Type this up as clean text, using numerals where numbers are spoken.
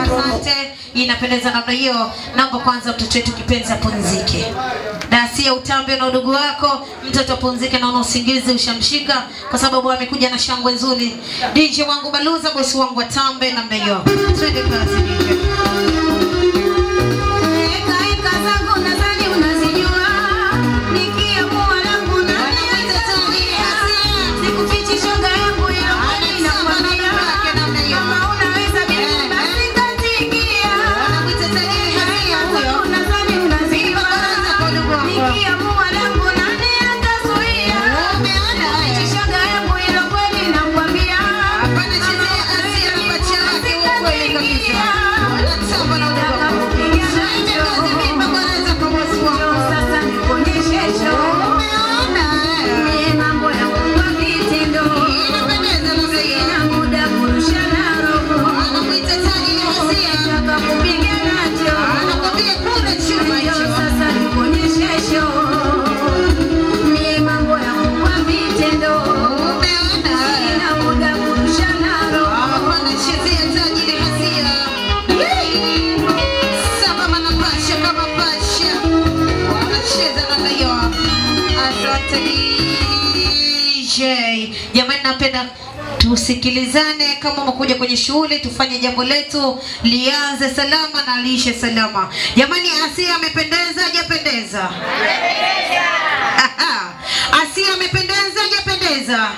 Asante, inapendeza namna hiyo. Naomba kwanza mtoto wetu kipenzi apumzike. Dasia utambe na udugu wako, mtoto apumzike na usingizi ushamshika kwa sababu amekuja na shangwe nzuri. DJ wangu Baluza, bosi wangu atambe namna hiyo. Twende kazi DJ. Jamani, napenda tusikilizane. Kama umekuja kwenye shughuli, tufanye jambo letu lianze salama na liishe salama. Jamani, Asia amependeza, hajapendeza? Asia amependeza, hajapendeza?